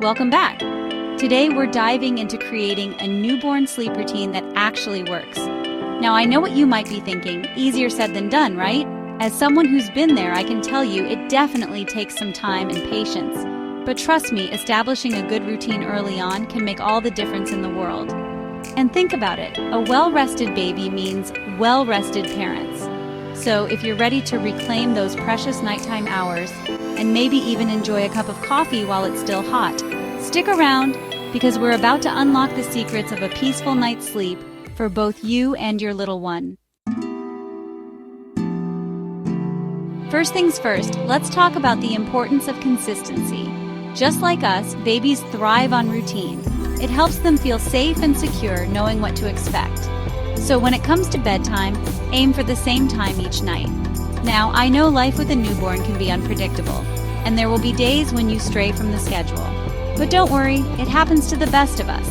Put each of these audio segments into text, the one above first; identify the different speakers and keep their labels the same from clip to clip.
Speaker 1: welcome back. Today we're diving into creating a newborn sleep routine that actually works. Now I know what you might be thinking, easier said than done, right? As someone who's been there, I can tell you it definitely takes some time and patience. But trust me, establishing a good routine early on can make all the difference in the world. And think about it, a well-rested baby means well-rested parents. So if you're ready to reclaim those precious nighttime hours, and maybe even enjoy a cup of coffee while it's still hot, stick around, because we're about to unlock the secrets of a peaceful night's sleep for both you and your little one. First things first, let's talk about the importance of consistency. Just like us, babies thrive on routine. It helps them feel safe and secure knowing what to expect. So when it comes to bedtime, aim for the same time each night. Now, I know life with a newborn can be unpredictable, and there will be days when you stray from the schedule. But don't worry, it happens to the best of us.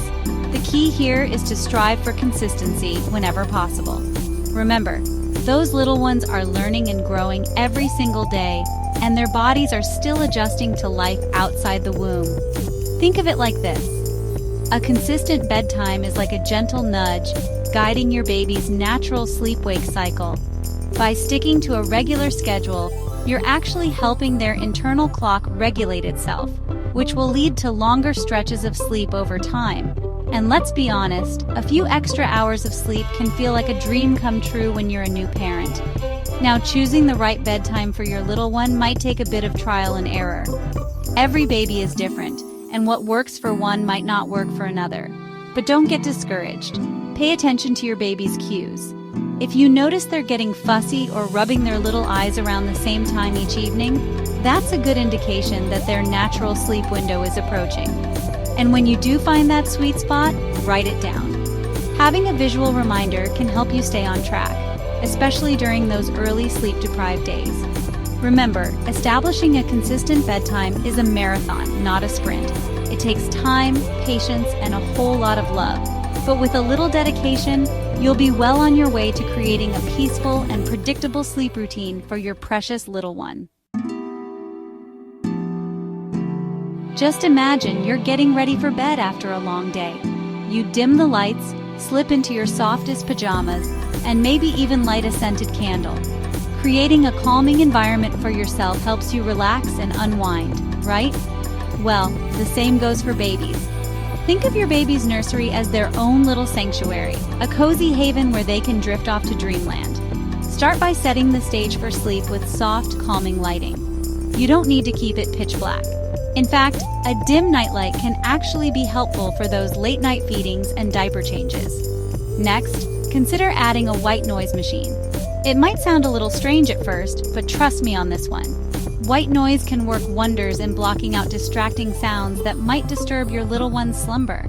Speaker 1: The key here is to strive for consistency whenever possible. Remember, those little ones are learning and growing every single day, and their bodies are still adjusting to life outside the womb. Think of it like this. A consistent bedtime is like a gentle nudge, guiding your baby's natural sleep-wake cycle. By sticking to a regular schedule, you're actually helping their internal clock regulate itself, which will lead to longer stretches of sleep over time. And let's be honest, a few extra hours of sleep can feel like a dream come true when you're a new parent. Now, choosing the right bedtime for your little one might take a bit of trial and error. Every baby is different, and what works for one might not work for another. But don't get discouraged. Pay attention to your baby's cues. If you notice they're getting fussy or rubbing their little eyes around the same time each evening, that's a good indication that their natural sleep window is approaching. And when you do find that sweet spot, write it down. Having a visual reminder can help you stay on track, especially during those early sleep-deprived days. Remember, establishing a consistent bedtime is a marathon, not a sprint. It takes time, patience, and a whole lot of love. But with a little dedication, you'll be well on your way to creating a peaceful and predictable sleep routine for your precious little one. Just imagine you're getting ready for bed after a long day. You dim the lights, slip into your softest pajamas, and maybe even light a scented candle. Creating a calming environment for yourself helps you relax and unwind, right? Well, the same goes for babies. Think of your baby's nursery as their own little sanctuary, a cozy haven where they can drift off to dreamland. Start by setting the stage for sleep with soft, calming lighting. You don't need to keep it pitch black. In fact, a dim nightlight can actually be helpful for those late-night feedings and diaper changes. Next, consider adding a white noise machine. It might sound a little strange at first, but trust me on this one. White noise can work wonders in blocking out distracting sounds that might disturb your little one's slumber.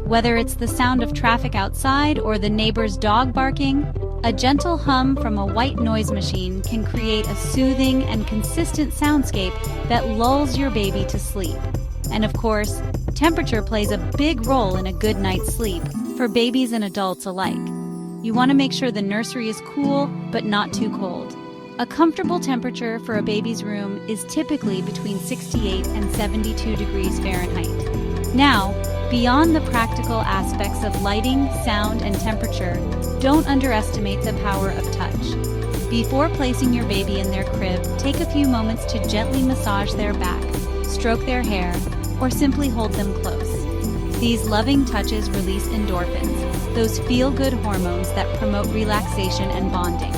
Speaker 1: Whether it's the sound of traffic outside or the neighbor's dog barking, a gentle hum from a white noise machine can create a soothing and consistent soundscape that lulls your baby to sleep. And of course, temperature plays a big role in a good night's sleep for babies and adults alike. You want to make sure the nursery is cool, but not too cold. A comfortable temperature for a baby's room is typically between 68 and 72 degrees Fahrenheit. Now, beyond the practical aspects of lighting, sound, and temperature, don't underestimate the power of touch. Before placing your baby in their crib, take a few moments to gently massage their back, stroke their hair, or simply hold them close. These loving touches release endorphins, those feel-good hormones that promote relaxation and bonding.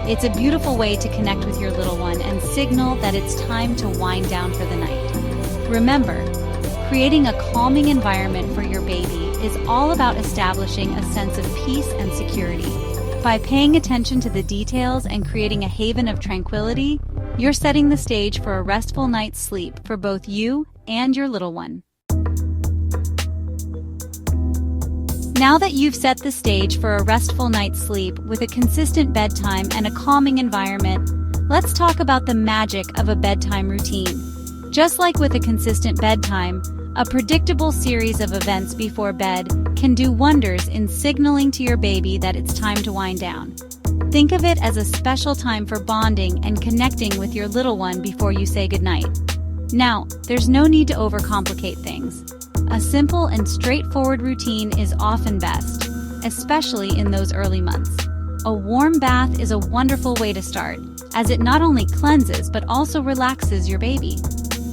Speaker 1: It's a beautiful way to connect with your little one and signal that it's time to wind down for the night. Remember, creating a calming environment for your baby is all about establishing a sense of peace and security. By paying attention to the details and creating a haven of tranquility, you're setting the stage for a restful night's sleep for both you and your little one. Now that you've set the stage for a restful night's sleep with a consistent bedtime and a calming environment, let's talk about the magic of a bedtime routine. Just like with a consistent bedtime, a predictable series of events before bed can do wonders in signaling to your baby that it's time to wind down. Think of it as a special time for bonding and connecting with your little one before you say goodnight. Now, there's no need to overcomplicate things. A simple and straightforward routine is often best, especially in those early months. A warm bath is a wonderful way to start, as it not only cleanses but also relaxes your baby.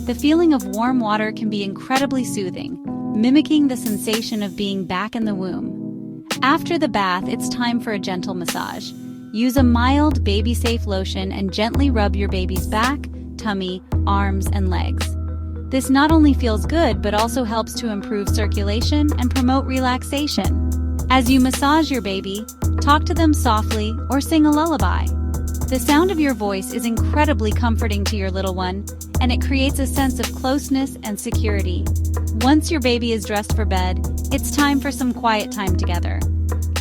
Speaker 1: The feeling of warm water can be incredibly soothing, mimicking the sensation of being back in the womb. After the bath, it's time for a gentle massage. Use a mild, baby-safe lotion and gently rub your baby's back, tummy, arms, and legs. This not only feels good but also helps to improve circulation and promote relaxation. As you massage your baby, talk to them softly or sing a lullaby. The sound of your voice is incredibly comforting to your little one, and it creates a sense of closeness and security. Once your baby is dressed for bed, it's time for some quiet time together.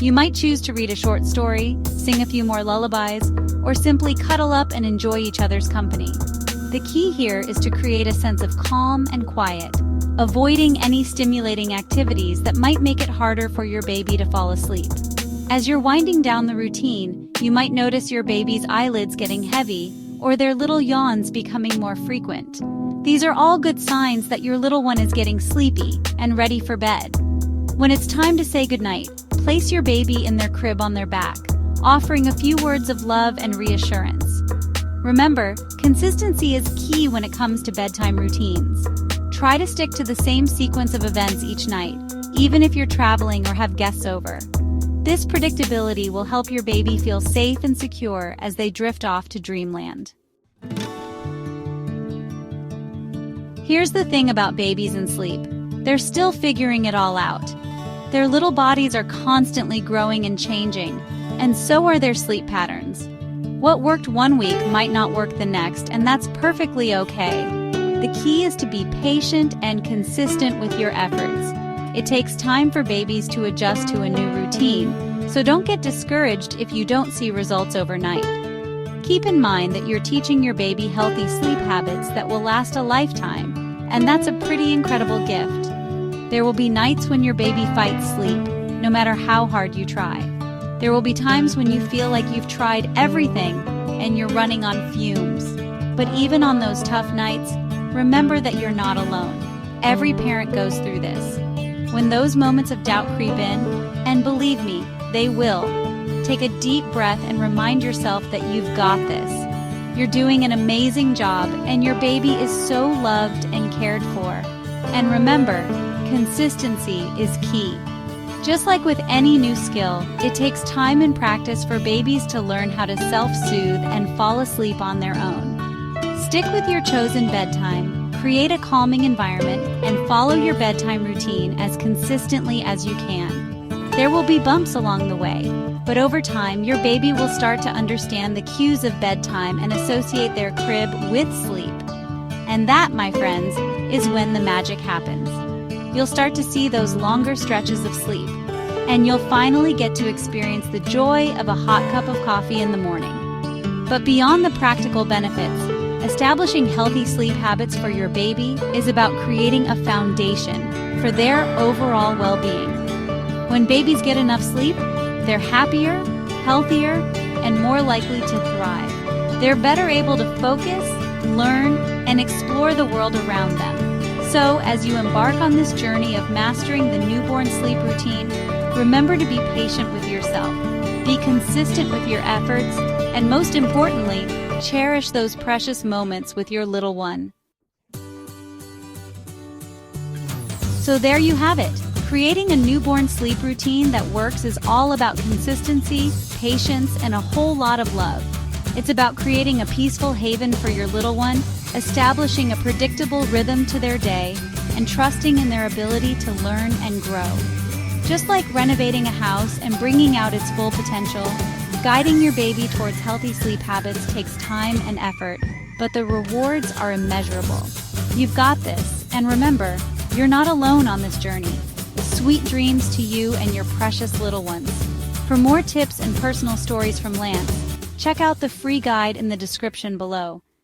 Speaker 1: You might choose to read a short story, sing a few more lullabies, or simply cuddle up and enjoy each other's company. The key here is to create a sense of calm and quiet, avoiding any stimulating activities that might make it harder for your baby to fall asleep. As you're winding down the routine, you might notice your baby's eyelids getting heavy or their little yawns becoming more frequent. These are all good signs that your little one is getting sleepy and ready for bed. When it's time to say goodnight, place your baby in their crib on their back, offering a few words of love and reassurance. Remember, consistency is key when it comes to bedtime routines. Try to stick to the same sequence of events each night, even if you're traveling or have guests over. This predictability will help your baby feel safe and secure as they drift off to dreamland. Here's the thing about babies and sleep. They're still figuring it all out. Their little bodies are constantly growing and changing, and so are their sleep patterns. What worked one week might not work the next, and that's perfectly okay. The key is to be patient and consistent with your efforts. It takes time for babies to adjust to a new routine, so don't get discouraged if you don't see results overnight. Keep in mind that you're teaching your baby healthy sleep habits that will last a lifetime, and that's a pretty incredible gift. There will be nights when your baby fights sleep, no matter how hard you try. There will be times when you feel like you've tried everything and you're running on fumes. But even on those tough nights, remember that you're not alone. Every parent goes through this. When those moments of doubt creep in, and believe me, they will, take a deep breath and remind yourself that you've got this. You're doing an amazing job, and your baby is so loved and cared for. And remember, consistency is key. Just like with any new skill, it takes time and practice for babies to learn how to self-soothe and fall asleep on their own. Stick with your chosen bedtime. Create a calming environment and follow your bedtime routine as consistently as you can. There will be bumps along the way, but over time, your baby will start to understand the cues of bedtime and associate their crib with sleep. And that, my friends, is when the magic happens. You'll start to see those longer stretches of sleep, and you'll finally get to experience the joy of a hot cup of coffee in the morning. But beyond the practical benefits, establishing healthy sleep habits for your baby is about creating a foundation for their overall well-being. When babies get enough sleep, they're happier, healthier, and more likely to thrive. They're better able to focus, learn, and explore the world around them. So, as you embark on this journey of mastering the newborn sleep routine, remember to be patient with yourself, be consistent with your efforts, and most importantly, cherish those precious moments with your little one. So there you have it. Creating a newborn sleep routine that works is all about consistency, patience, and a whole lot of love. It's about creating a peaceful haven for your little one, establishing a predictable rhythm to their day, and trusting in their ability to learn and grow. Just like renovating a house and bringing out its full potential, guiding your baby towards healthy sleep habits takes time and effort, but the rewards are immeasurable. You've got this, and remember, you're not alone on this journey. Sweet dreams to you and your precious little ones. For more tips and personal stories from Lance, check out the free guide in the description below.